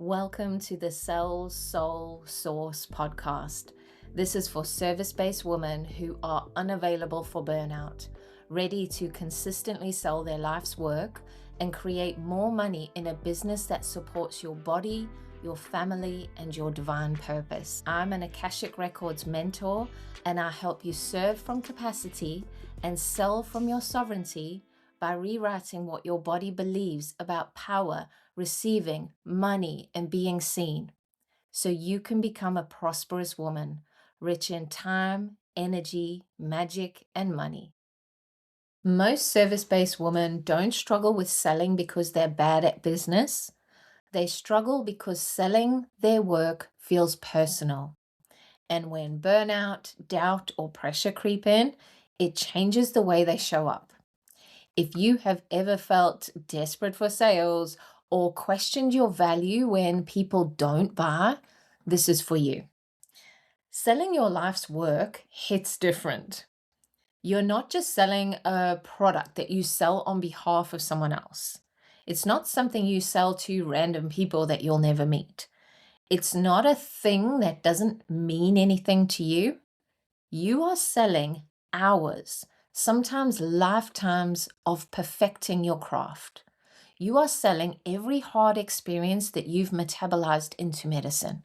Welcome to the Cell Soul Source podcast. This is for service-based women who are unavailable for burnout, ready to consistently sell their life's work and create more money in a business that supports your body, your family, and your divine purpose. I'm an Akashic Records mentor, and I help you serve from capacity and sell from your sovereignty by rewriting what your body believes about power, receiving, money, and being seen, so you can become a prosperous woman, rich in time, energy, magic, and money. Most service-based women don't struggle with selling because they're bad at business. They struggle because selling their work feels personal. And when burnout, doubt, or pressure creep in, it changes the way they show up. If you have ever felt desperate for sales or questioned your value when people don't buy, this is for you. Selling your life's work hits different. You're not just selling a product that you sell on behalf of someone else. It's not something you sell to random people that you'll never meet. It's not a thing that doesn't mean anything to you. You are selling hours, sometimes lifetimes of perfecting your craft. You are selling every hard experience that you've metabolized into medicine.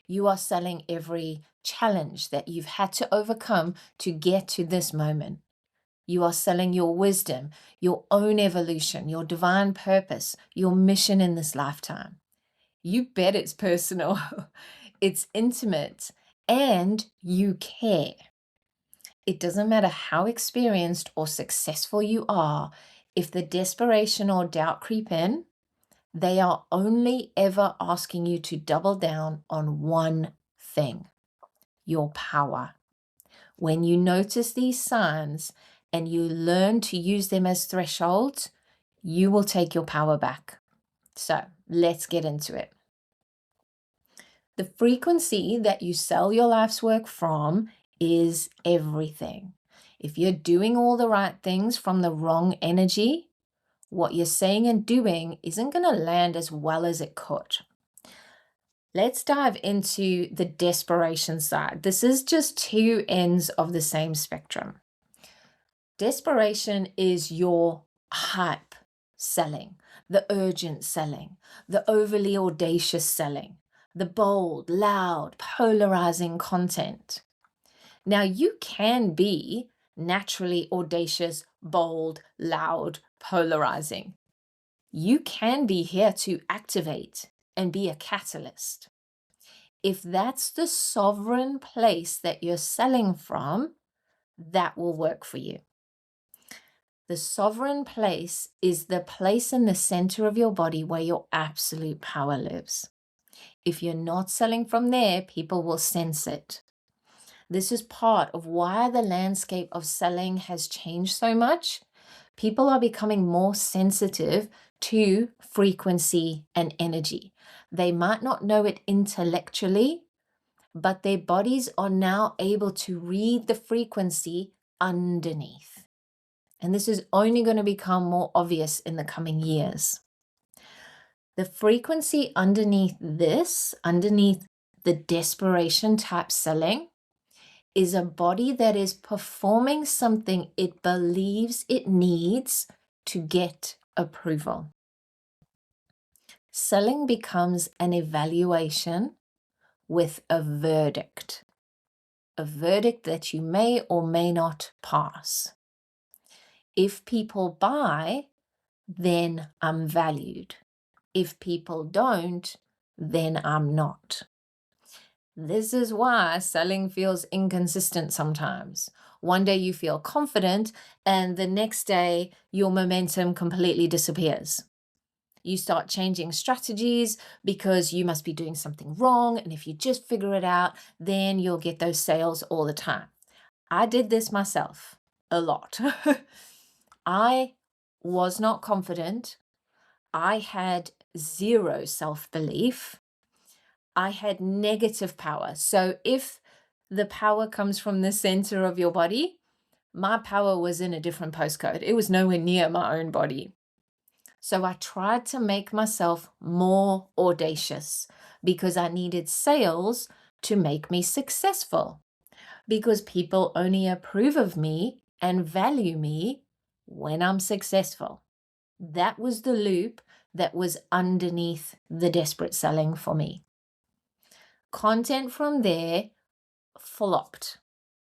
You are selling every challenge that you've had to overcome to get to this moment. You are selling your wisdom, your own evolution, your divine purpose, your mission in this lifetime. You bet it's personal, it's intimate, and you care. It doesn't matter how experienced or successful you are, if the desperation or doubt creep in, they are only ever asking you to double down on one thing: your power. When you notice these signs and you learn to use them as thresholds, you will take your power back. So let's get into it. The frequency that you sell your life's work from is everything. If you're doing all the right things from the wrong energy, what you're saying and doing isn't going to land as well as it could. Let's dive into the desperation side. This is just two ends of the same spectrum. Desperation is your hype selling, the urgent selling, the overly audacious selling, the bold, loud, polarizing content. Now, you can be naturally audacious, bold, loud, polarizing. You can be here to activate and be a catalyst. If that's the sovereign place that you're selling from, that will work for you. The sovereign place is the place in the center of your body where your absolute power lives. If you're not selling from there, people will sense it. This is part of why the landscape of selling has changed so much. People are becoming more sensitive to frequency and energy. They might not know it intellectually, but their bodies are now able to read the frequency underneath. And this is only going to become more obvious in the coming years. The frequency underneath this, underneath the desperation type selling, is a body that is performing something it believes it needs to get approval. Selling becomes an evaluation with a verdict that you may or may not pass. If people buy, then I'm valued. If people don't, then I'm not. This is why selling feels inconsistent sometimes. One day you feel confident, and the next day your momentum completely disappears. You start changing strategies because you must be doing something wrong, and if you just figure it out, then you'll get those sales all the time. I did this myself a lot. I was not confident. I had zero self-belief. I had negative power. So if the power comes from the center of your body, my power was in a different postcode. It was nowhere near my own body. So I tried to make myself more audacious because I needed sales to make me successful, because people only approve of me and value me when I'm successful. That was the loop that was underneath the desperate selling for me. Content from there flopped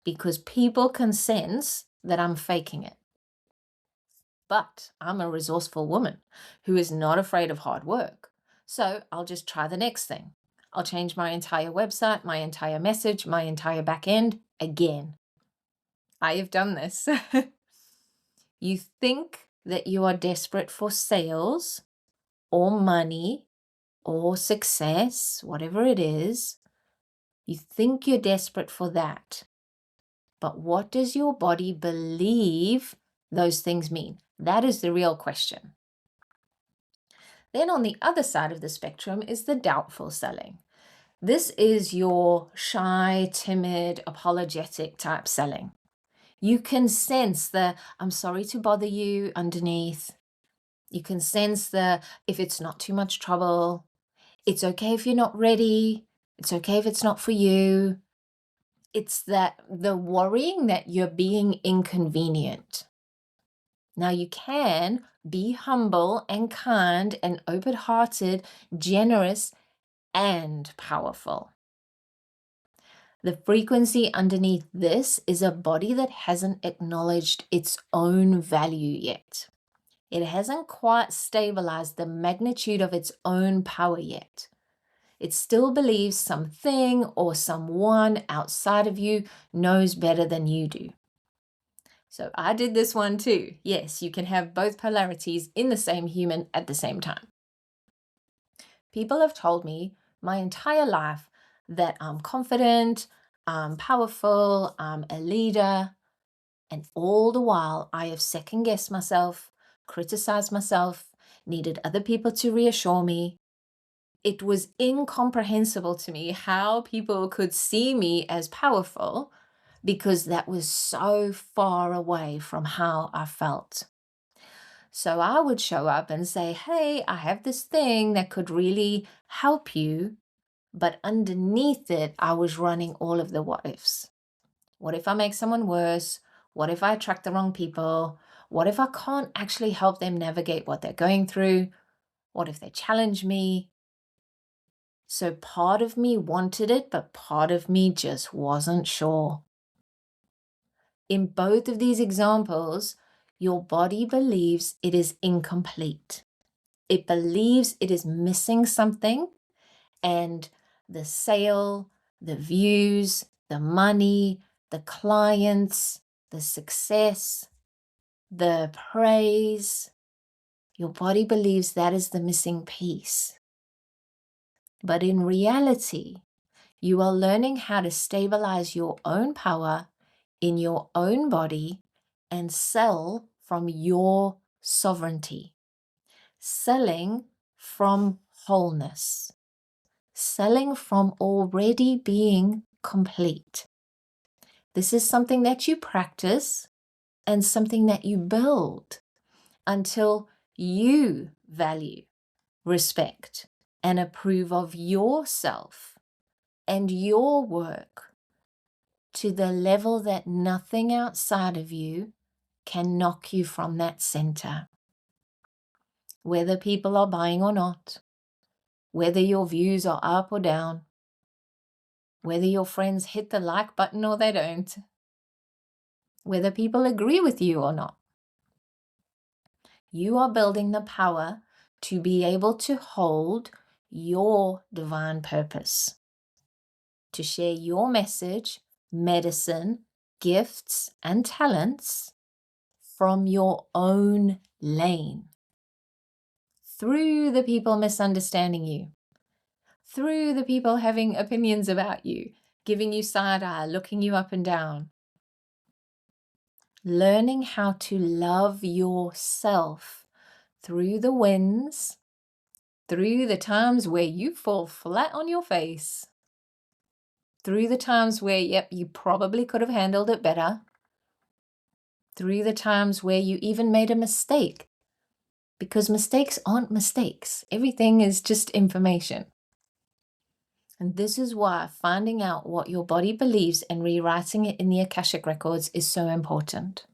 because people can sense that I'm faking it. But I'm a resourceful woman who is not afraid of hard work. So I'll just try the next thing. I'll change my entire website, my entire message, my entire back end again. I have done this. You think that you are desperate for sales or money or success, whatever it is. You think you're desperate for that. But what does your body believe those things mean? That is the real question. Then on the other side of the spectrum is the doubtful selling. This is your shy, timid, apologetic type selling. You can sense the "I'm sorry to bother you" underneath. You can sense the "if it's not too much trouble," "it's okay if you're not ready," "it's okay if it's not for you." It's that the worrying that you're being inconvenient. Now you can be humble and kind and open-hearted, generous and powerful. The frequency underneath this is a body that hasn't acknowledged its own value yet. It hasn't quite stabilized the magnitude of its own power yet. It still believes something or someone outside of you knows better than you do. So I did this one too. Yes, you can have both polarities in the same human at the same time. People have told me my entire life that I'm confident, I'm powerful, I'm a leader, and all the while I have second-guessed myself, criticized myself, needed other people to reassure me. It was incomprehensible to me how people could see me as powerful because that was so far away from how I felt. So I would show up and say, "Hey, I have this thing that could really help you." But underneath it, I was running all of the what ifs. What if I make someone worse? What if I attract the wrong people? What if I can't actually help them navigate what they're going through? What if they challenge me? So part of me wanted it, but part of me just wasn't sure. In both of these examples, your body believes it is incomplete. It believes it is missing something, and the sale, the views, the money, the clients, the success, the praise, your body believes that is the missing piece. But in reality, you are learning how to stabilize your own power in your own body and sell from your sovereignty, selling from wholeness, selling from already being complete. This is something that you practice and something that you build until you value, respect, and approve of yourself and your work to the level that nothing outside of you can knock you from that center. Whether people are buying or not, whether your views are up or down, whether your friends hit the like button or they don't, whether people agree with you or not, you are building the power to be able to hold your divine purpose, to share your message, medicine, gifts, and talents from your own lane, through the people misunderstanding you, through the people having opinions about you, giving you side eye, looking you up and down. Learning how to love yourself through the wins, through the times where you fall flat on your face, through the times where, yep, you probably could have handled it better, through the times where you even made a mistake because mistakes aren't mistakes. Everything is just information. And this is why finding out what your body believes and rewriting it in the Akashic Records is so important.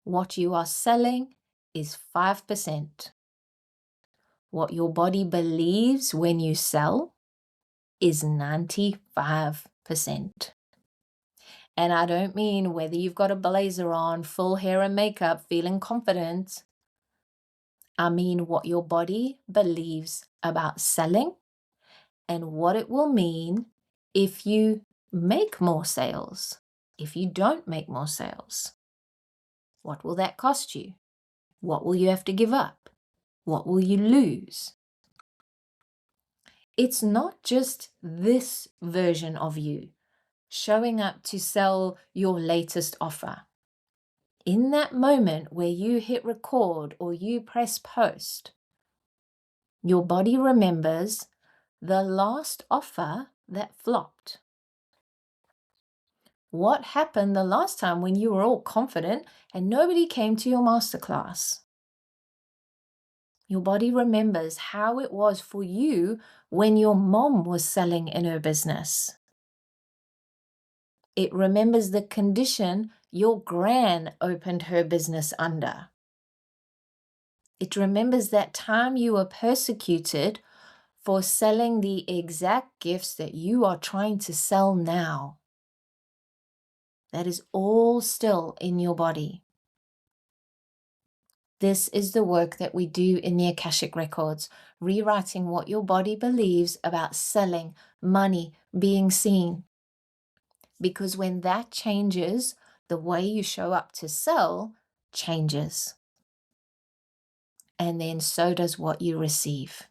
What you are selling is 5%. What your body believes when you sell is 95%. And I don't mean whether you've got a blazer on, full hair and makeup, feeling confident. I mean what your body believes about selling and what it will mean if you make more sales, if you don't make more sales. What will that cost you? What will you have to give up? What will you lose? It's not just this version of you showing up to sell your latest offer. In that moment where you hit record or you press post, your body remembers the last offer that flopped. What happened the last time when you were all confident and nobody came to your masterclass? Your body remembers how it was for you when your mom was selling in her business. It remembers the condition your gran opened her business under. It remembers that time you were persecuted for selling the exact gifts that you are trying to sell now. That is all still in your body. This is the work that we do in the Akashic Records, rewriting what your body believes about selling, money, being seen. Because when that changes, the way you show up to sell changes. And then so does what you receive.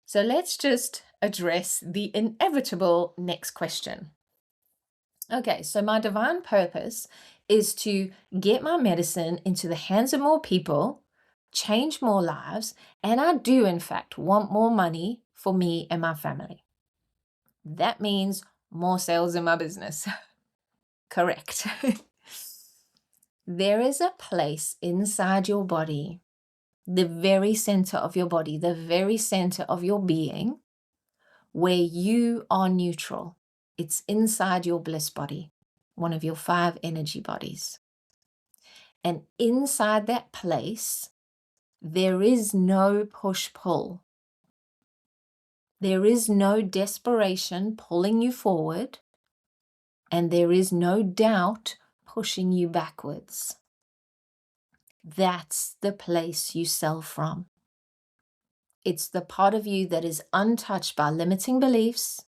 So let's just address the inevitable next question. Okay, so my divine purpose is to get my medicine into the hands of more people, change more lives, and I do, in fact, want more money for me and my family. That means more sales in my business. Correct. There is a place inside your body, the very center of your body, the very center of your being, where you are neutral. It's inside your bliss body, one of your 5 energy bodies. And inside that place, there is no push-pull. There is no desperation pulling you forward, and there is no doubt pushing you backwards. That's the place you sell from. It's the part of you that is untouched by limiting beliefs,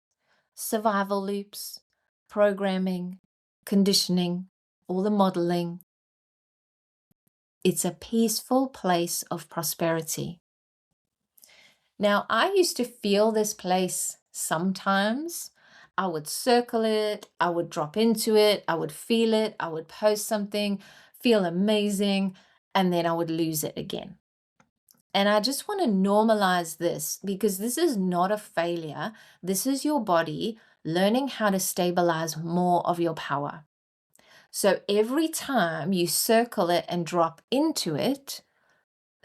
survival loops, programming, conditioning, all the modeling. It's a peaceful place of prosperity. Now, I used to feel this place sometimes. I would circle it, I would drop into it, I would feel it, I would post something, feel amazing, and then I would lose it again. And I just want to normalize this because this is not a failure. This is your body learning how to stabilize more of your power. So every time you circle it and drop into it,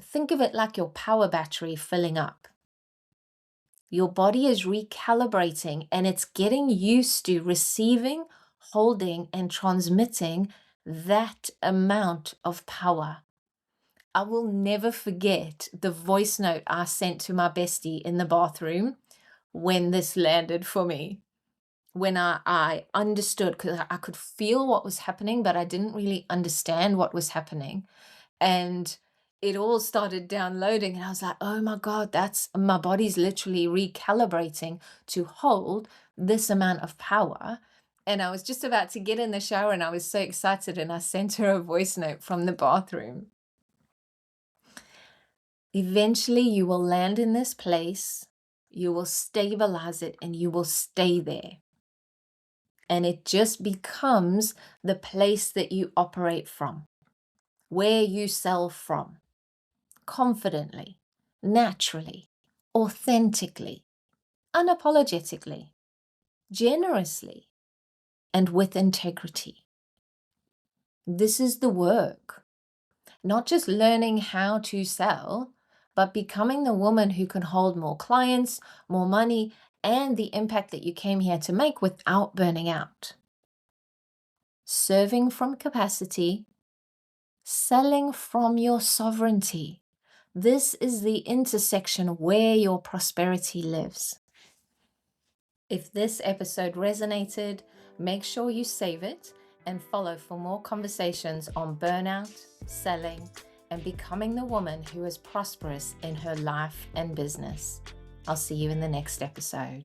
think of it like your power battery filling up. Your body is recalibrating and it's getting used to receiving, holding, and transmitting that amount of power. I will never forget the voice note I sent to my bestie in the bathroom when this landed for me. When I understood, because I could feel what was happening, but I didn't really understand what was happening. And it all started downloading and I was like, oh my God, that's my body's literally recalibrating to hold this amount of power. And I was just about to get in the shower and I was so excited and I sent her a voice note from the bathroom. Eventually, you will land in this place, you will stabilize it, and you will stay there. And it just becomes the place that you operate from, where you sell from, confidently, naturally, authentically, unapologetically, generously, and with integrity. This is the work. Not just learning how to sell, but becoming the woman who can hold more clients, more money, and the impact that you came here to make without burning out. Serving from capacity, selling from your sovereignty. This is the intersection where your prosperity lives. If this episode resonated, make sure you save it and follow for more conversations on burnout, selling, and becoming the woman who is prosperous in her life and business. I'll see you in the next episode.